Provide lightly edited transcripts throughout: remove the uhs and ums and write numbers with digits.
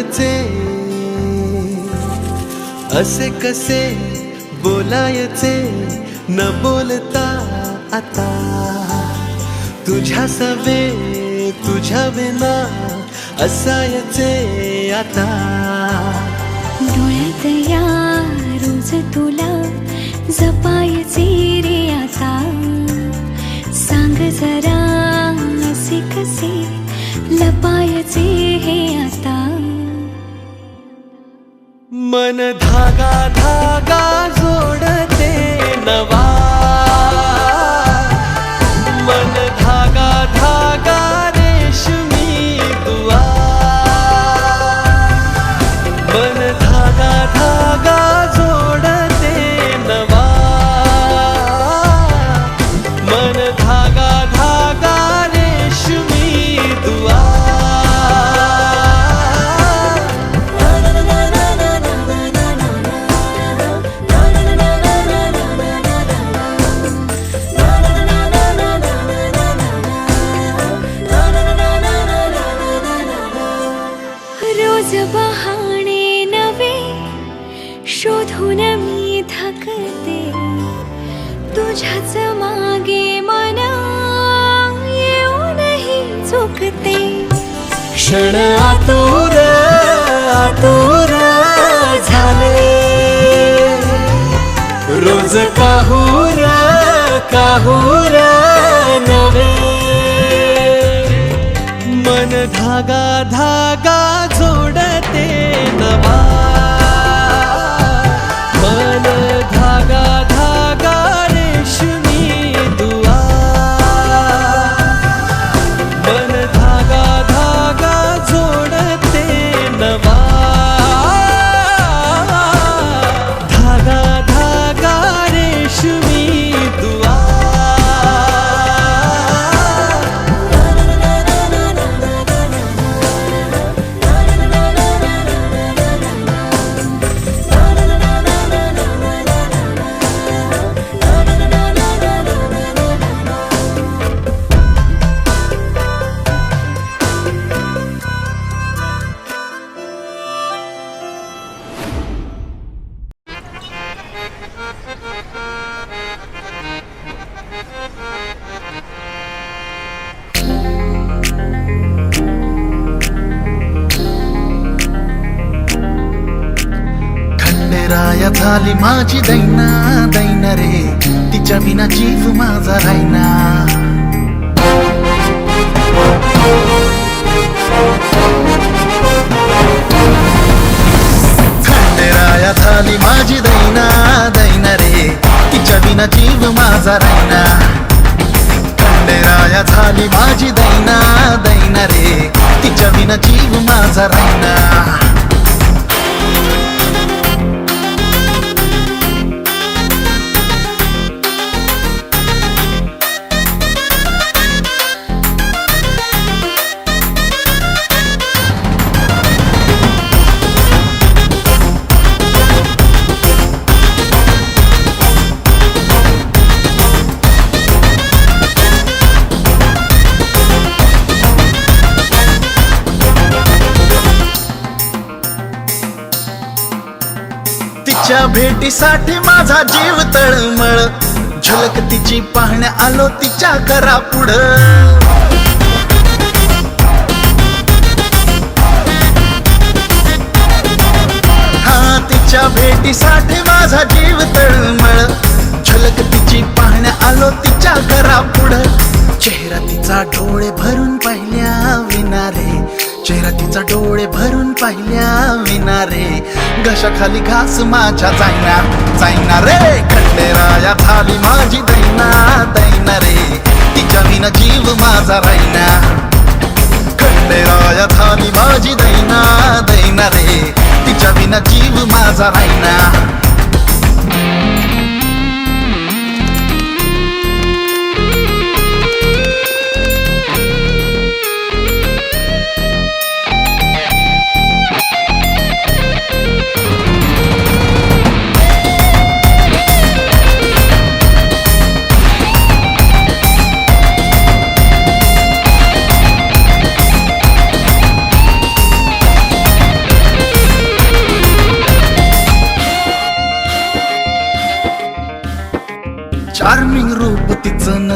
बोलायचे असे कसे बोलायचे न बोलता आता तुझ्या सवे तुझ्या विना असायचे आता डोळ्यात या रोज तुला जपायचे रे आता सांग जरा असे कसे लपायचे हे आता मन धागा धागा जोडते नवा मन धागा धागा रेशमी दुआ मन धागा धागा जोडते नवा मन धागा धागा रेशमी दुआ रोज बहाणे नवे शोधून मी थकते तुझ्याच मागे मन येऊनही चुकते क्षण आतुर आतुर झाले रोज काहूर काहूर नवे मन धागा धागा जोडते नवा मन धागा धागा रेशमी दुआ मन धागा धागा जोडते नवा धागा धागा रेशमी दुआ खंडेराया झाली माझी दैना दैना रे तिच्या विना जीव माझा राहिना खंडेराया झाली माझी दैना दैना रे तिच्या विना जीव माझा राहिना खंडेराया झाली माझी दैना दैना रे तिच्या विना जीव माझा राहिना तिच्या भेटीसाठी माझा जीव तळमळ झलक तिची पाहण्या आलो तिच्या करा पुढं हा तिच्या भेटीसाठी माझा जीव तळमळ झलक तिची पाहण्या आलो तिच्या करा पुढं चेहरा तिचा डोळे भरून पाहिल्या विना रे चेहरा तिचा डोळे भरून पाहिल्या विना रे घशाखाली घास माझ्या जाईना जाईना रे खंडेराया झाली माझी दैना दैना रे तिच्या विना जीव माझा राहिना खंडेराया झाली माझी दैना दैना रे तिच्या विना जीव माझा राहिना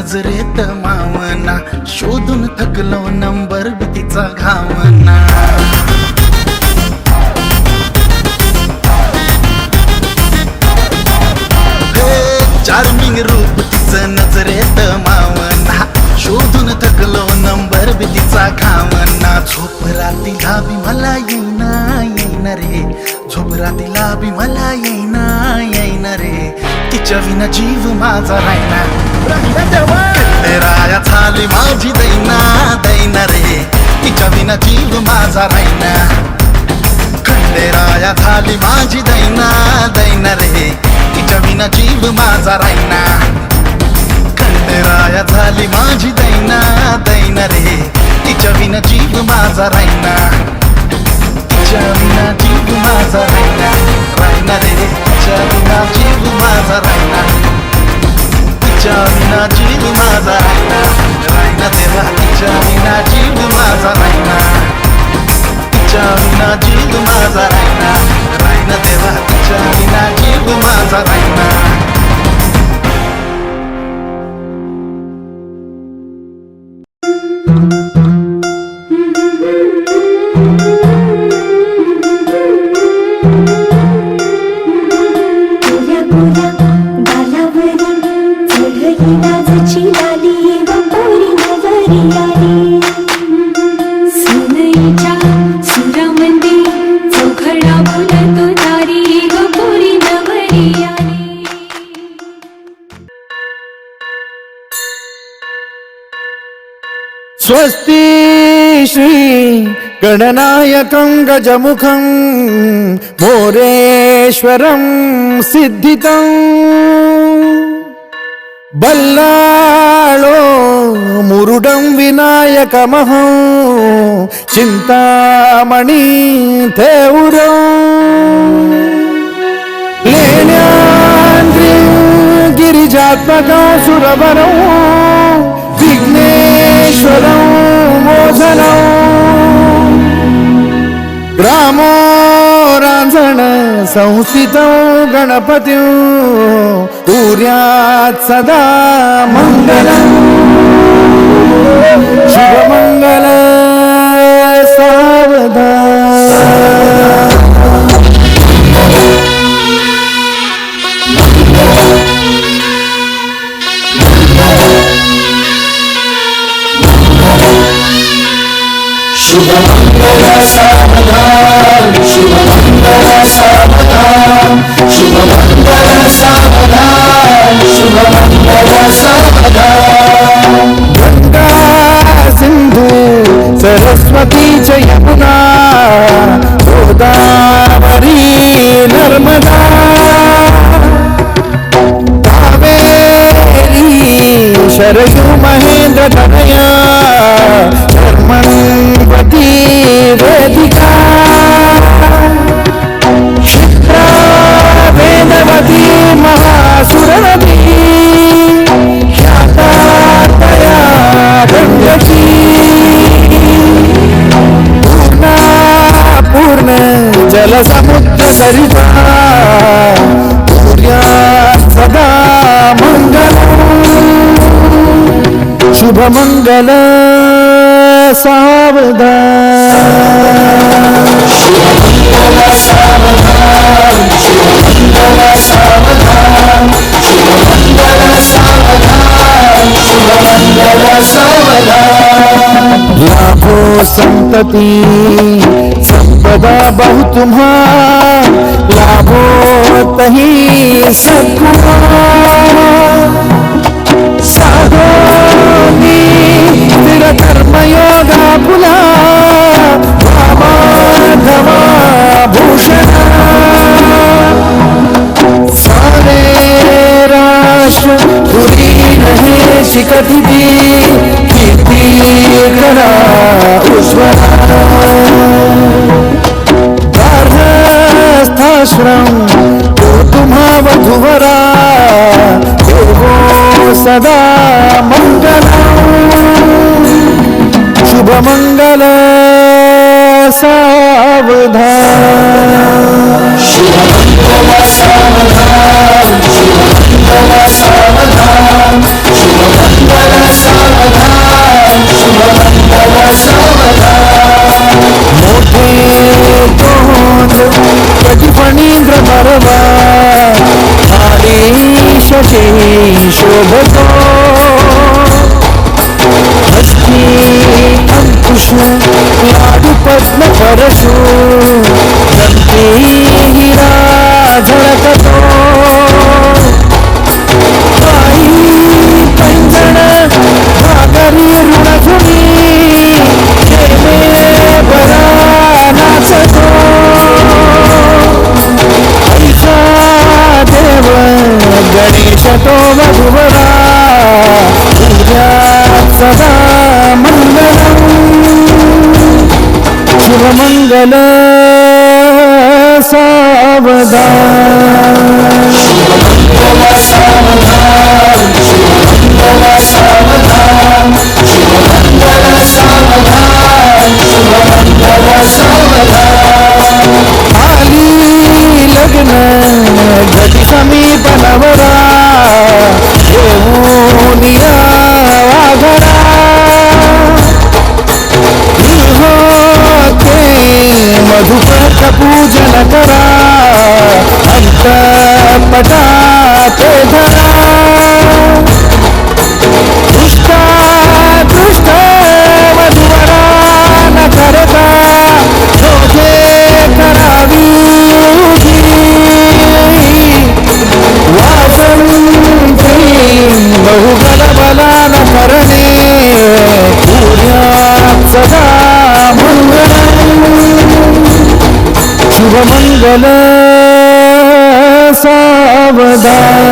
नजरेत मावना शोधून थकलो नंबर बी तिचा घावना चार्मिंग रूप तिचं नजरेत मावना शोधून थकलो नंबर बी तिचा घावना झोप रातीला बी मला येईना रे झोप रातीला बी मला येईना रे तिच्या विना जीव माझा राहिना राया झाली माझी दैना रे तिच्या विना जीव माझा राहिना खंडेराया झाली माझी दैना रे तिच्या विना जीव माझा राहिना खंडेराया झाली माझी दैना रे तिच्या विना जीव माझा राहिना तिच्या विना जीव माझा राहिना रे तिच्या विना जीव माझा राहिना तिच्या विना जीव माझा राहिना देवा तिच्या विना जीव माझा राहिना तिच्या विना जीव माझा राहिना देवा तिच्या विना जीव माझा राहिना स्वस्ति श्री गणनायकं गजमुखं मोरेश्वरं सिद्धितं बल्लाळो मुरुडं विनायकमहं चिंतामणि थेउरं लेण्याद्रिं गिरिजात्मकं सुरवरं विघ्नेश्वरं मोचनं ग्रामो रांझण संस्थितं गणपतिं सूर्यात् सदा मङ्गलं शुभमङ्गल सावधान शुभमंगल सावधान शुभमंगल सावधान शुभमंगल सावधान शुभमंगल सावधान गंगा सिंधु सरस्वती च यमुना गोदावरी नर्मदा कावेरी शरयू महेंद्र तनया धर्मवती वेदिका क्षिप्रा वेदवती महासुरनदी ख्याता तया गंगची पूर्ण जलसमुद्र सरिता सूर्यात् सदा मङ्गलम् शुभमङ्गल सावधान शुभमंगल सावधान शुभमंगल सावधान शुभमंगल सावधान शुभमंगल सावधान लाभो संतति संपदा बहु तुम्हार लाभो तही सद्गुण साधोनी स्थिर कर्मयोगा पुला माधवा भूषण सारे राष्ट्र पुरी रहे शिखति कीर्ति करा उज्ज्वला गार्हस्थाश्रम तो तुम्हा वधुवरा सदा मंगलम् शुभमंगल सावधान शुभमंगल सावधान शुभमंगल सावधान शुभमंगल शोभतो हस्ती अंकुश लाडू पद्म परशु दंती हिरा झळकतो आई पंजण भागरी ऋणधुनी देवे बरा नाचतो ऐसा देव गणेश तो वधुवरा पूजात सदा मंगलम शुभमंगल सावधान आली लग्न घटी समीपनवरा येऊन या वाघरा होते मधुपथ पूजन करा अंतपटात धरा दुष्टा दुष्ट मधुवरा न करता शोधे करावी वासंती बहुबल बला न करणे पूर्यात सदा शुभमंगल सावधान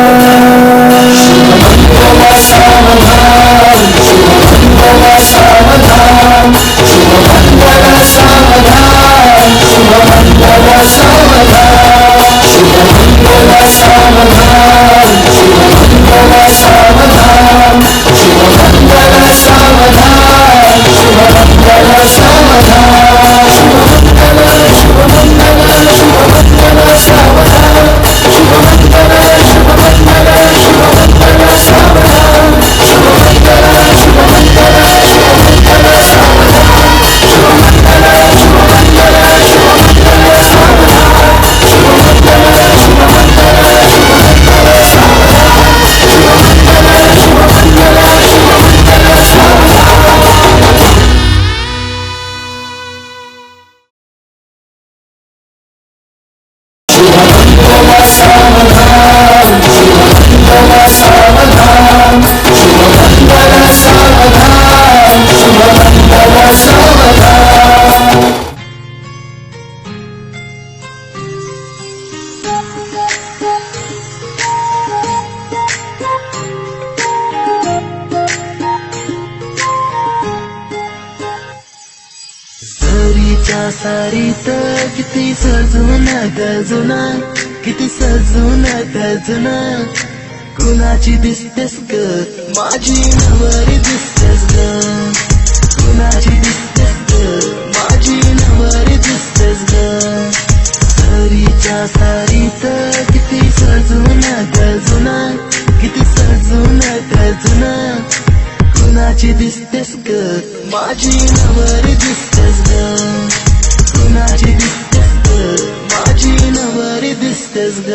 सारीत किती सजून गजुना किती सजून गजुना कुणाची दिसतेस ग माझी नवरी दिसतेस ग कुणाची दिसतेस ग माझी नवरी दिसतेस ग सरीच्या सारीत किती सजून गजुना किती सजून गजुना कुणाची दिसतेस ग माझी नवरी दिसतेस ग कुणाची दिसतेस ग माझी नवरी दिसतेस ग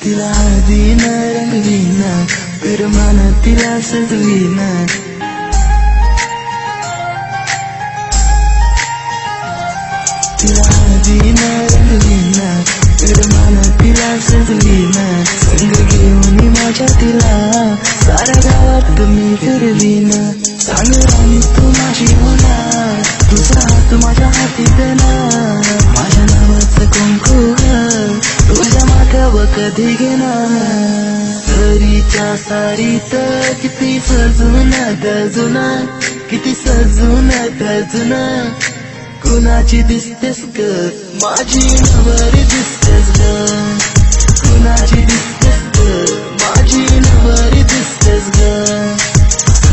तिला दिन रंगवीना करमान तिला सजवीना तिला दिन रंगवीना करमान तिला सजवीना संग घेऊन माझ्या तिला साऱ्या गावात मी फिरवीना सांग राणी तू माझी होणार तुझा हात माझ्या हाती देणार माझ्या नावाचं कुंकू तुझ्या माथ्यावर कधी घेणार सरीच्या सारीत किती सजून गजुना किती सजून गजुना कुणाची दिसतेस ग माझी नवरी दिसतेस ग कुणाची दिसतेस ग माझी नवरी दिसतेस ग